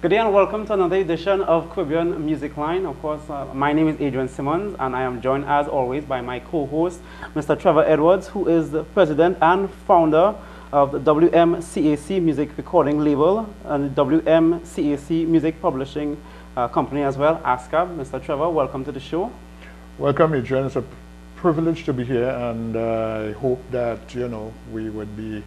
Good day and welcome to another edition of Caribbean Music Line. Of course, my name is Adrian Simmons and I am joined as always by my co-host, Mr. Trevor Edwards, who is the president and founder of the WMCAC Music Recording Label and WMCAC Music Publishing Company as well, ASCAP. Mr. Trevor, welcome to the show. Welcome, Adrian. It's a privilege to be here, and I hope that we would be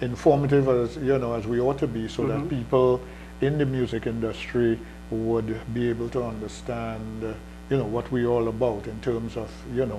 informative as as we ought to be, so that people in the music industry would be able to understand what we're all about in terms of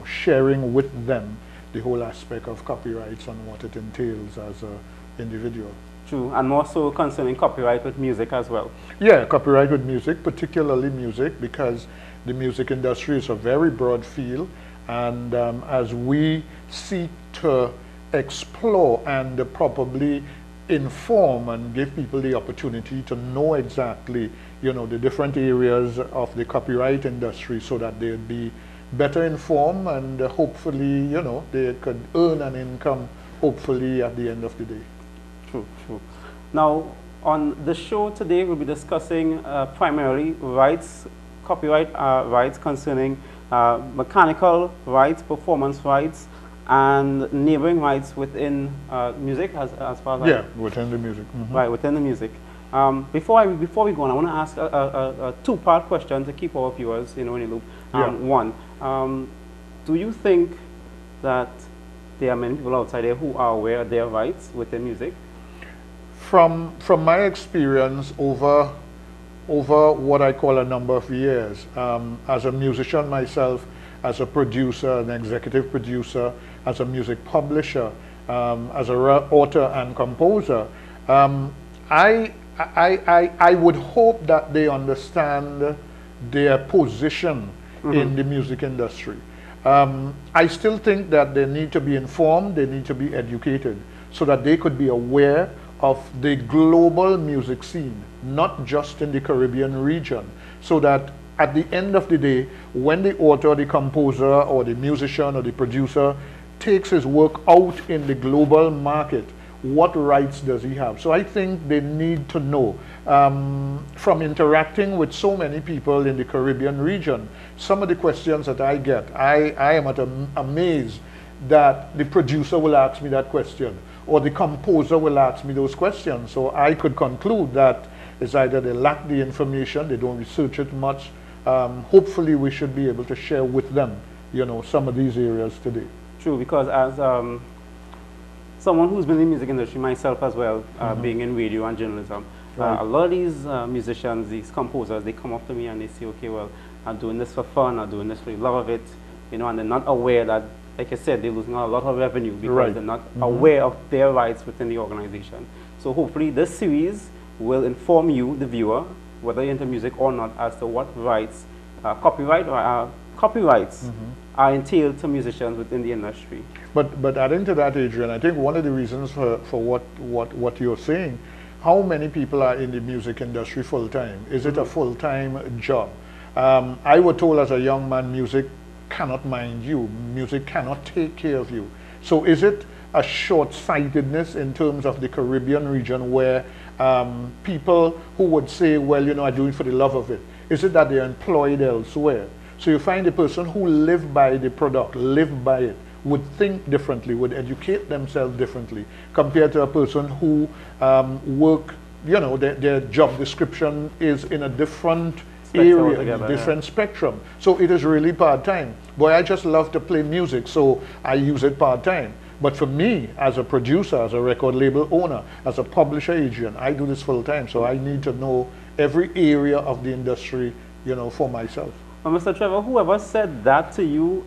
sharing with them the whole aspect of copyrights and what it entails as an individual. True, and more so concerning copyright with music as well. Yeah, copyright with music, particularly music, because the music industry is a very broad field, and as we seek to explore and probably inform and give people the opportunity to know exactly the different areas of the copyright industry, so that they'd be better informed and hopefully they could earn an income hopefully at the end of the day. True. Now on the show today we'll be discussing primarily copyright rights concerning mechanical rights, performance rights, and neighboring rights within music as far as within the music. Right, within the music. Before we go on, I want to ask a two-part question to keep our viewers in the loop. One, do you think that there are many people outside there who are aware of their rights within music? From my experience over what I call a number of years, as a musician myself, as a producer, an executive producer, as a music publisher, as an author and composer, I would hope that they understand their position in the music industry. I still think that they need to be informed, they need to be educated, so that they could be aware of the global music scene, not just in the Caribbean region, so that at the end of the day, when the author, the composer, or the musician, or the producer takes his work out in the global market, what rights does he have? So I think they need to know. From interacting with so many people in the Caribbean region, some of the questions that I get, I am amazed that the producer will ask me that question, or the composer will ask me those questions. So I could conclude that it's either they lack the information, they don't research it much. Hopefully we should be able to share with them some of these areas today. True, because as someone who's been in the music industry myself as well, being in radio and journalism, a lot of these musicians, these composers, they come up to me and they say, okay, well, I'm doing this for fun, I'm doing this for the love of it, and they're not aware that, like I said, they're losing a lot of revenue because they're not aware of their rights within the organization. So hopefully this series will inform you, the viewer, whether you're into music or not, as to what rights, copyrights are entailed to musicians within the industry. But adding to that, Adrian, I think one of the reasons for what you're saying, how many people are in the music industry full-time? Is it a full-time job? I was told as a young man, music cannot mind you. Music cannot take care of you. So is it a short-sightedness in terms of the Caribbean region, where people who would say, well, I do it for the love of it? Is it that they're employed elsewhere? So you find a person who live by the product, live by it, would think differently, would educate themselves differently, compared to a person who work, their job description is in a different area, different spectrum. So it is really part-time. Boy, I just love to play music, so I use it part-time. But for me, as a producer, as a record label owner, as a publisher agent, I do this full-time, so I need to know every area of the industry, for myself. Well, Mr. Trevor, whoever said that to you,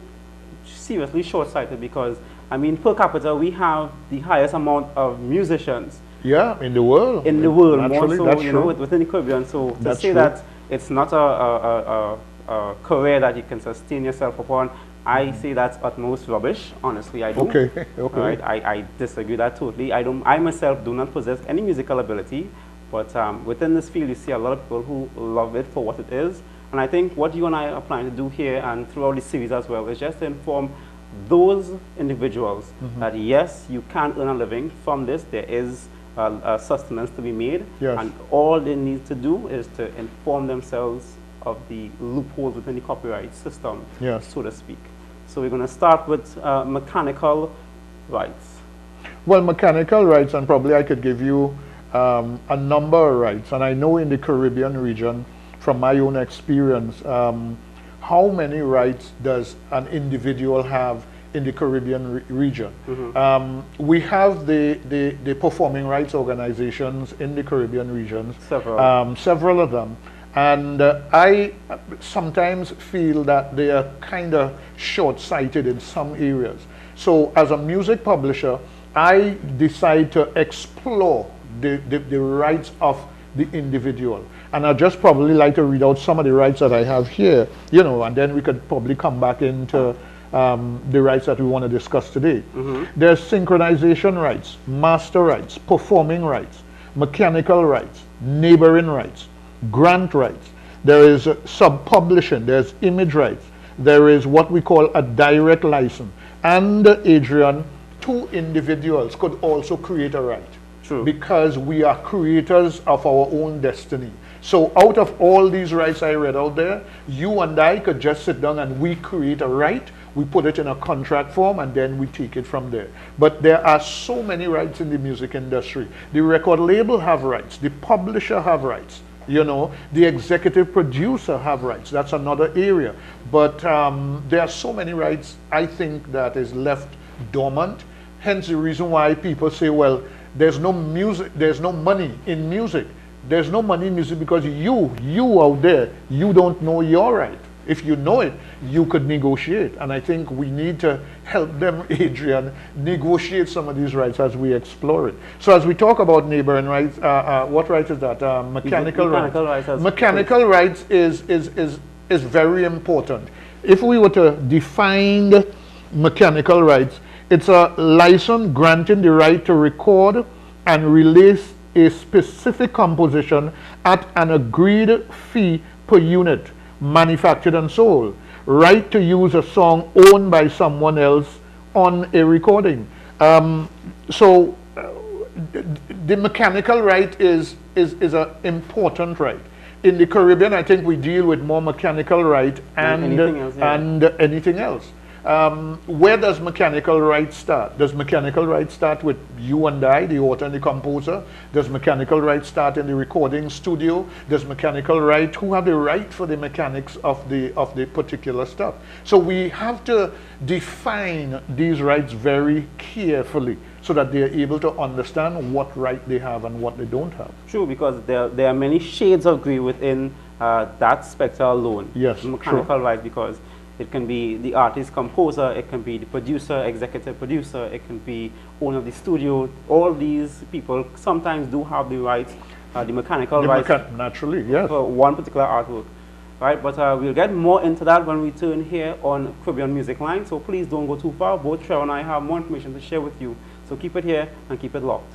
seriously short-sighted, because, per capita, we have the highest amount of musicians. Yeah, in the world. In the world, naturally, more so, within the Caribbean. So to say that it's not a career that you can sustain yourself upon, I say that's utmost rubbish. Honestly, I do. Okay. Right? I disagree with that totally. I myself do not possess any musical ability, but within this field, you see a lot of people who love it for what it is. And I think what you and I are planning to do here and throughout this series as well is just to inform those individuals that yes, you can earn a living from this. There is sustenance to be made. Yes. And all they need to do is to inform themselves of the loopholes within the copyright system, Yes. so to speak. So we're going to start with mechanical rights. Well, mechanical rights, and probably I could give you a number of rights. And I know in the Caribbean region, from my own experience, how many rights does an individual have in the Caribbean region? We have the performing rights organizations in the Caribbean regions, several of them. And I sometimes feel that they are kind of short-sighted in some areas. So as a music publisher, I decide to explore the rights of the individual. And I'd just probably like to read out some of the rights that I have here, you know, and then we could probably come back into the rights that we want to discuss today. There's synchronization rights, master rights, performing rights, mechanical rights, neighboring rights, grant rights. There is sub-publishing, there's image rights, there is what we call a direct license. And Adrian, two individuals could also create a right. True. Because we are creators of our own destiny. So out of all these rights I read out there, you and I could just sit down and we create a right, we put it in a contract form, and then we take it from there. But there are so many rights in the music industry. The record label have rights, the publisher have rights, you know, the executive producer have rights. That's another area. But there are so many rights, I think, that is left dormant. Hence the reason why people say, well, there's no music, there's no money in music. There's no money in music because you out there, you don't know your right. If you know it, you could negotiate. And I think we need to help them, Adrian, negotiate some of these rights as we explore it. So as we talk about neighboring rights, what right is that? Mechanical rights. Mechanical rights is very important. If we were to define mechanical rights, it's a license granting the right to record and release a specific composition at an agreed fee per unit, manufactured and sold. Right to use a song owned by someone else on a recording. So the mechanical right is an important right. In the Caribbean, I think we deal with more mechanical right and anything else. Where does mechanical right start? Does mechanical right start with you and I, the author and the composer? Does mechanical right start in the recording studio? Does mechanical right, who have the right for the mechanics of the particular stuff? So we have to define these rights very carefully so that they are able to understand what right they have and what they don't have. True, because there are many shades of grey within that spectre alone. Yes, mechanical right, because it can be the artist, composer, it can be the producer, executive producer, it can be owner of the studio. All these people sometimes do have the rights, the mechanical rights. Naturally, yes. For one particular artwork. Right, but we'll get more into that when we turn here on Caribbean Music Line. So please don't go too far. Both Trevor and I have more information to share with you. So keep it here and keep it locked.